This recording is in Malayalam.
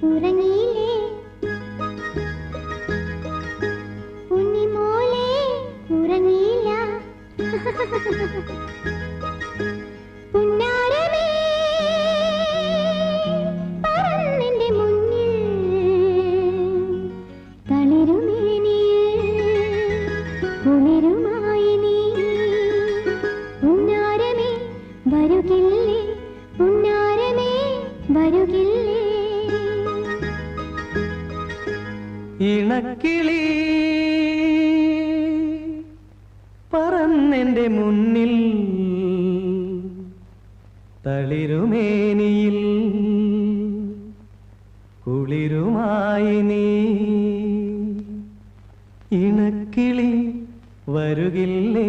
ഉറങ്ങിയില്ലേ ഉണ്ണിമോളെ ഉറങ്ങിയില്ല പുന്നാരമേ പറന്നെന്റെ മുന്നിൽ തളിരുമേനിയിൽ കുളിരുമായി നീ പുന്നാരമേ വരുകില്ലേ പുന്നാരമേ വരുകില്ലേ ഇണക്കിളി പറന്നെന്റെ മുന്നിൽ തളിരുമേനിയിൽ കുളിരുമായി നീ ഇണക്കിളി വരുകില്ലേ.